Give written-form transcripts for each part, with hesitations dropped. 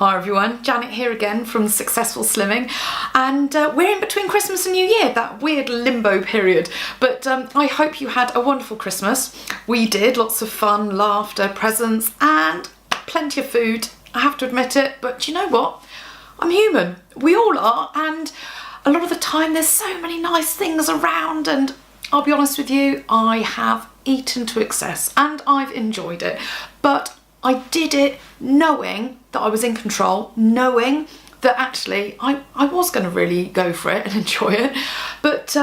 Hi everyone, Janet here again from Successful Slimming, and we're in between Christmas and New Year, that weird limbo period, but I hope you had a wonderful Christmas. We did, lots of fun, laughter, presents and plenty of food, I have to admit it, but you know what? I'm human, we all are, and a lot of the time there's so many nice things around, and I'll be honest with you, I have eaten to excess and I've enjoyed it, but I did it knowing that I was in control, knowing that actually I was going to really go for it and enjoy it, but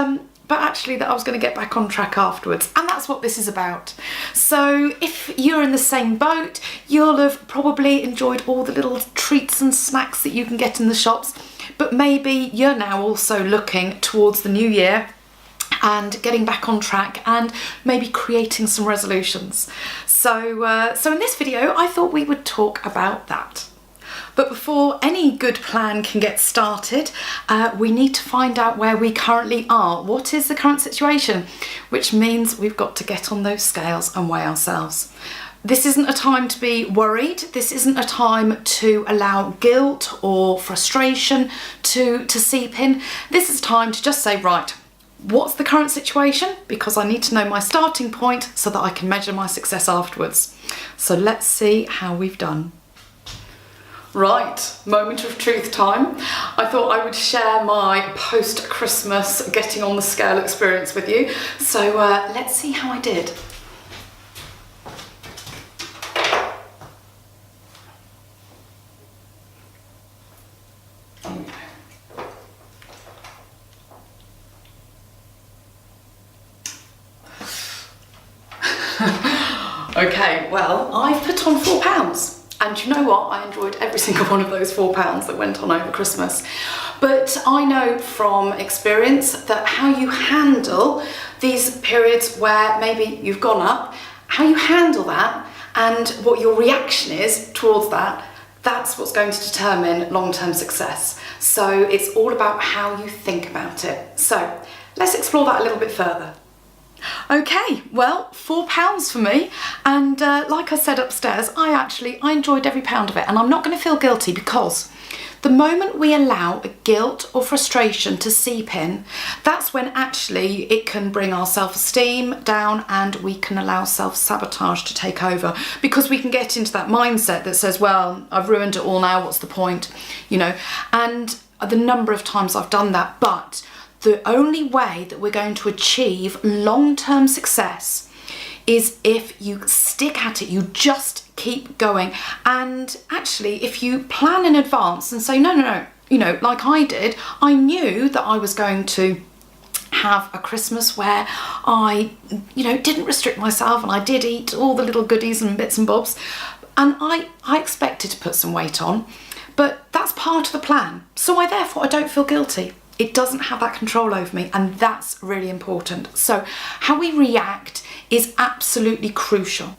actually that I was going to get back on track afterwards, and that's what this is about. So if you're in the same boat, you'll have probably enjoyed all the little treats and snacks that you can get in the shops, but maybe you're now also looking towards the new year and getting back on track and maybe creating some resolutions. So in this video, I thought we would talk about that. But before any good plan can get started, we need to find out where we currently are. What is the current situation? Which means we've got to get on those scales and weigh ourselves. This isn't a time to be worried. This isn't a time to allow guilt or frustration to seep in. This is time to just say, right, what's the current situation? Because I need to know my starting point so that I can measure my success afterwards. So let's see how we've done. Right, moment of truth time. I thought I would share my post-Christmas getting on the scale experience with you. So let's see how I did. Okay, well, I've put on £4. And you know what? I enjoyed every single one of those £4 that went on over Christmas. But I know from experience that how you handle these periods where maybe you've gone up, how you handle that and what your reaction is towards that, that's what's going to determine long-term success. So it's all about how you think about it. So let's explore that a little bit further. Okay, well, £4 for me, and like I said upstairs, I enjoyed every pound of it, and I'm not going to feel guilty, because the moment we allow a guilt or frustration to seep in, that's when actually it can bring our self-esteem down, and we can allow self-sabotage to take over, because we can get into that mindset that says, well, I've ruined it all now, what's the point, you know, and the number of times I've done that. But the only way that we're going to achieve long-term success is if you stick at it, you just keep going. And actually, if you plan in advance and say, no, you know, like I did, I knew that I was going to have a Christmas where I, you know, didn't restrict myself and I did eat all the little goodies and bits and bobs. And I expected to put some weight on, but that's part of the plan. So I don't feel guilty. It doesn't have that control over me, and that's really important. So how we react is absolutely crucial.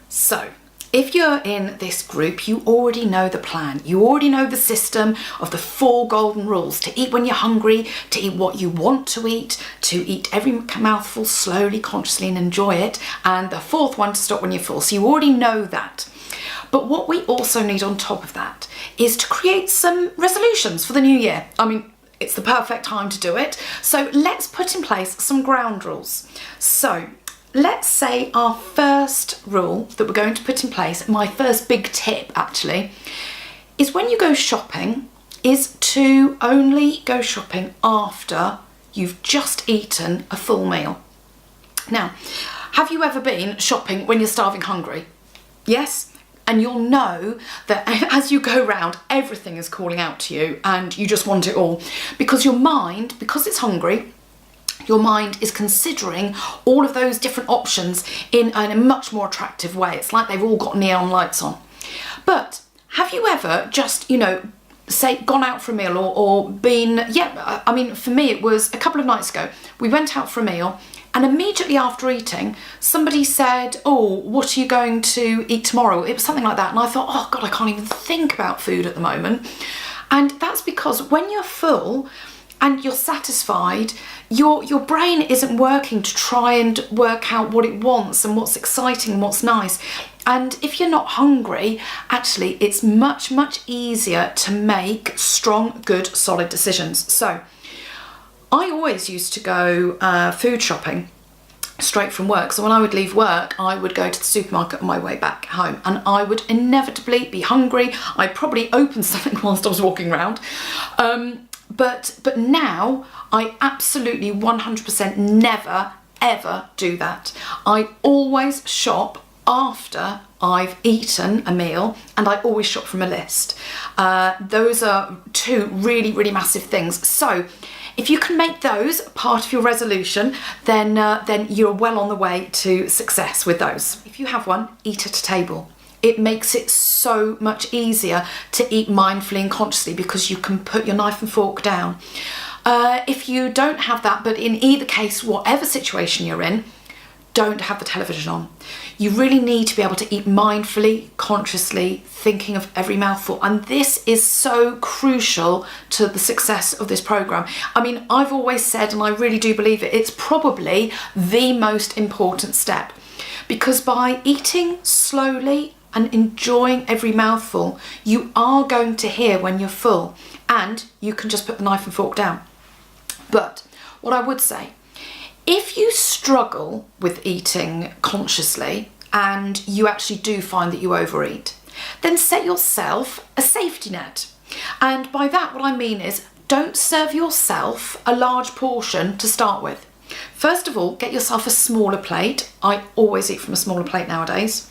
So if you're in this group, you already know the plan. You already know the system of the 4 golden rules: to eat when you're hungry, to eat what you want to eat every mouthful slowly, consciously and enjoy it, and the 4th one, to stop when you're full. So you already know that. But what we also need on top of that is to create some resolutions for the new year. I mean, it's the perfect time to do it. So let's put in place some ground rules. So let's say our first rule that we're going to put in place, my first big tip actually, is when you go shopping, is to only go shopping after you've just eaten a full meal. Now, have you ever been shopping when you're starving hungry? Yes? And you'll know that as you go round, everything is calling out to you and you just want it all. Because your mind, because it's hungry, your mind is considering all of those different options in a much more attractive way. It's like they've all got neon lights on. But have you ever just, you know, say gone out for a meal or been, I mean, for me it was a couple of nights ago, we went out for a meal. And immediately after eating, somebody said, oh, what are you going to eat tomorrow? It was something like that. And I thought, oh God, I can't even think about food at the moment. And that's because when you're full and you're satisfied, your brain isn't working to try and work out what it wants and what's exciting and what's nice. And if you're not hungry, actually it's much, much easier to make strong, good, solid decisions. So I always used to go food shopping straight from work. So when I would leave work, I would go to the supermarket on my way back home, and I would inevitably be hungry. I'd probably open something whilst I was walking around. But now I absolutely 100% never, ever do that. I always shop after I've eaten a meal, and I always shop from a list. Those are two really, really massive things. So if you can make those part of your resolution, then you're well on the way to success with those. If you have one, eat at a table. It makes it so much easier to eat mindfully and consciously because you can put your knife and fork down. If you don't have that, but in either case, whatever situation you're in, don't have the television on. You really need to be able to eat mindfully, consciously, thinking of every mouthful. And this is so crucial to the success of this program. I mean, I've always said, and I really do believe it, it's probably the most important step, because by eating slowly and enjoying every mouthful, you are going to hear when you're full, and you can just put the knife and fork down. But what I would say, if you struggle with eating consciously and you actually do find that you overeat, then set yourself a safety net. And by that, what I mean is, don't serve yourself a large portion to start with. First of all, get yourself a smaller plate. I always eat from a smaller plate nowadays.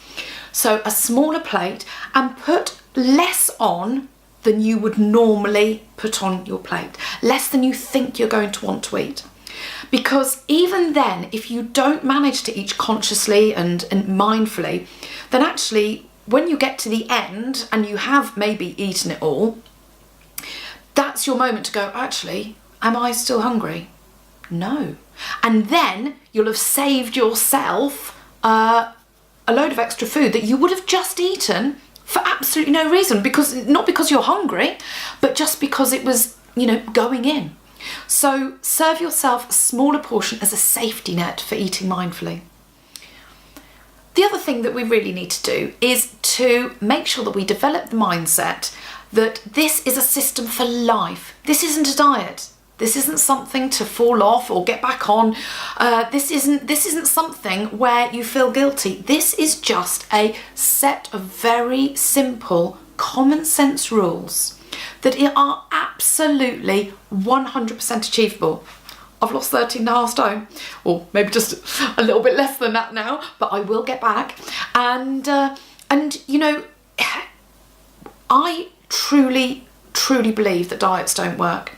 So a smaller plate, and put less on than you would normally put on your plate. Less than you think you're going to want to eat. Because even then, if you don't manage to eat consciously and mindfully, then actually when you get to the end and you have maybe eaten it all, that's your moment to go, actually, am I still hungry? No. And then you'll have saved yourself a load of extra food that you would have just eaten for absolutely no reason, because not because you're hungry, but just because it was, going in. So serve yourself a smaller portion as a safety net for eating mindfully. The other thing that we really need to do is to make sure that we develop the mindset that this is a system for life. This isn't a diet. This isn't something to fall off or get back on. This isn't something where you feel guilty. This is just a set of very simple, common sense rules that are absolutely 100% achievable. I've lost 13.5 stone, or maybe just a little bit less than that now, but I will get back. And I truly believe that diets don't work.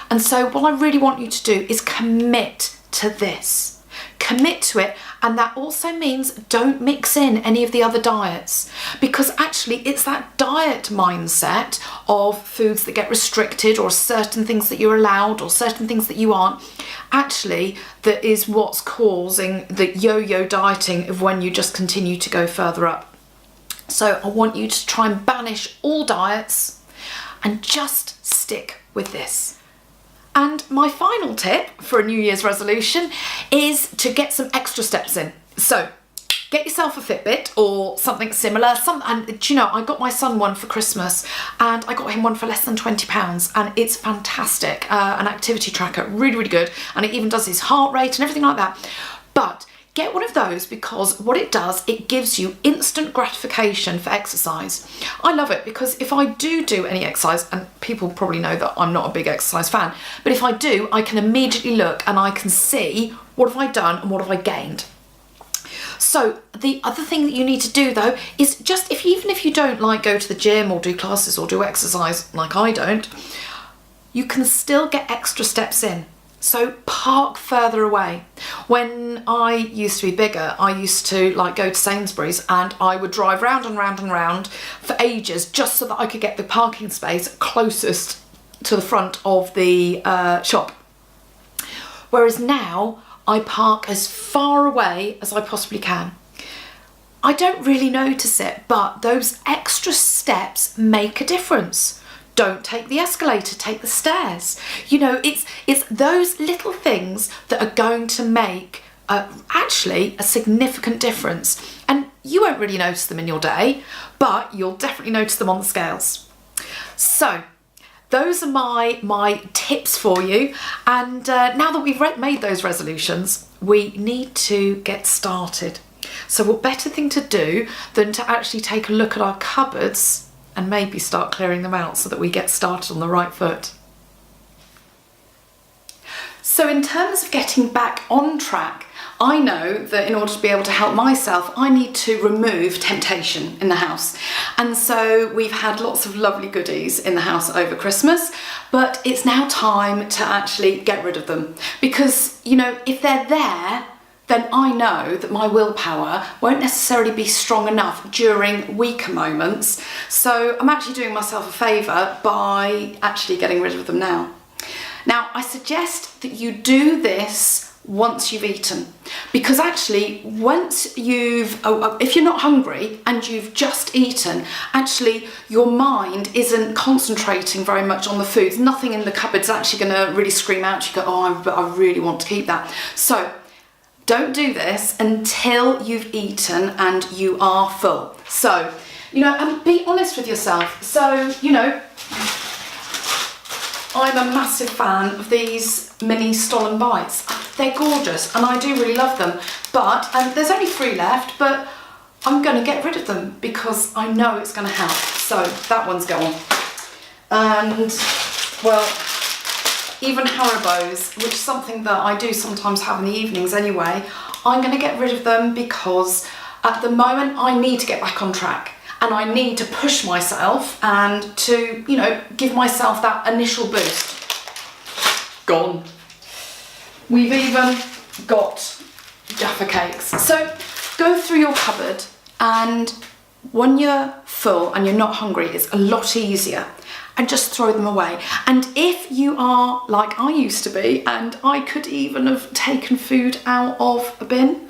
And so what I really want you to do is commit to this. Commit to it, and that also means don't mix in any of the other diets, because actually it's that diet mindset of foods that get restricted, or certain things that you're allowed or certain things that you aren't, actually that is what's causing the yo-yo dieting of when you just continue to go further up. So I want you to try and banish all diets and just stick with this. And my final tip for a New Year's resolution is to get some extra steps in. So get yourself a Fitbit or something similar. I got my son one for Christmas, and I got him one for less than £20, and it's fantastic. An activity tracker, really, really good. And it even does his heart rate and everything like that. But get one of those, because what it does, it gives you instant gratification for exercise. I love it, because if I do any exercise, and people probably know that I'm not a big exercise fan, but if I do, I can immediately look and I can see what have I done and what have I gained. So the other thing that you need to do though is just, even if you don't go to the gym or do classes or do exercise like I don't, you can still get extra steps in. So park further away. When I used to be bigger, I used to go to Sainsbury's, and I would drive round and round and round for ages just so that I could get the parking space closest to the front of the shop. Whereas now I park as far away as I possibly can. I don't really notice it, but those extra steps make a difference. Don't take the escalator, take the stairs. You know, it's those little things that are going to make actually a significant difference. And you won't really notice them in your day, but you'll definitely notice them on the scales. So those are my tips for you. And now that we've made those resolutions, we need to get started. So what better thing to do than to actually take a look at our cupboards and maybe start clearing them out so that we get started on the right foot. So in terms of getting back on track, I know that in order to be able to help myself, I need to remove temptation in the house. And so we've had lots of lovely goodies in the house over Christmas, but it's now time to actually get rid of them. Because, you know, if they're there, then I know that my willpower won't necessarily be strong enough during weaker moments. So I'm actually doing myself a favour by actually getting rid of them now. Now, I suggest that you do this once you've eaten, because actually once if you're not hungry and you've just eaten, actually your mind isn't concentrating very much on the foods. Nothing in the cupboard's actually going to really scream out to you, go, oh, I really want to keep that. So don't do this until you've eaten and you are full. So, you know, and be honest with yourself. So, you know, I'm a massive fan of these mini Stollen Bites. They're gorgeous and I do really love them, but there's only 3 left, but I'm going to get rid of them because I know it's going to help. So that one's gone. And, well, even Haribo's, which is something that I do sometimes have in the evenings anyway, I'm going to get rid of them because at the moment I need to get back on track. And I need to push myself and to, you know, give myself that initial boost. Gone. We've even got Jaffa cakes. So go through your cupboard, and when you're full and you're not hungry, it's a lot easier, and just throw them away. And if you are like I used to be, and I could even have taken food out of a bin,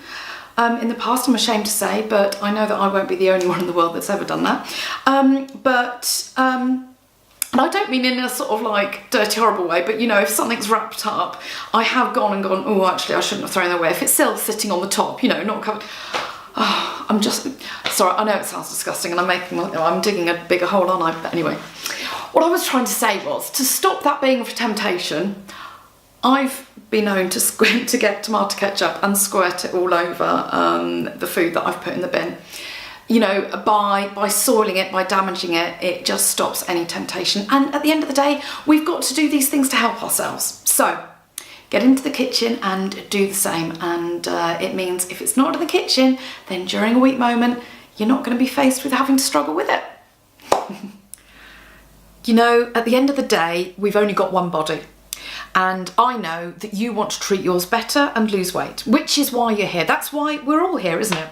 in the past, I'm ashamed to say, but I know that I won't be the only one in the world that's ever done that. And I don't mean in a sort of like dirty, horrible way, but you know, if something's wrapped up, I have gone and gone, oh, actually, I shouldn't have thrown it away. If it's still sitting on the top, you know, not covered. Oh, I'm just, sorry, I know it sounds disgusting and I'm digging a bigger hole, aren't I? But anyway, what I was trying to say was, to stop that being of temptation, I've been known to get tomato ketchup and squirt it all over the food that I've put in the bin. You know, by soiling it, by damaging it, it just stops any temptation. And at the end of the day, we've got to do these things to help ourselves. So get into the kitchen and do the same. And it means if it's not in the kitchen, then during a weak moment, you're not going to be faced with having to struggle with it. You know, at the end of the day, we've only got one body. And I know that you want to treat yours better and lose weight, which is why you're here. That's why we're all here, isn't it?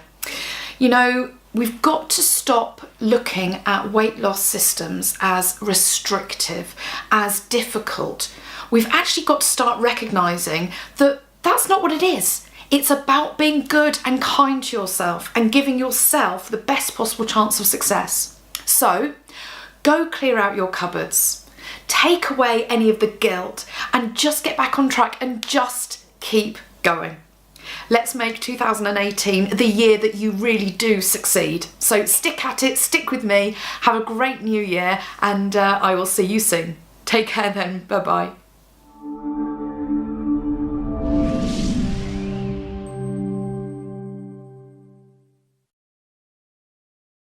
You know, we've got to stop looking at weight loss systems as restrictive, as difficult. We've actually got to start recognising that that's not what it is. It's about being good and kind to yourself and giving yourself the best possible chance of success. So, go clear out your cupboards. Take away any of the guilt and just get back on track and just keep going. Let's make 2018 the year that you really do succeed. So stick at it, stick with me, have a great new year, and I will see you soon. Take care then, bye-bye.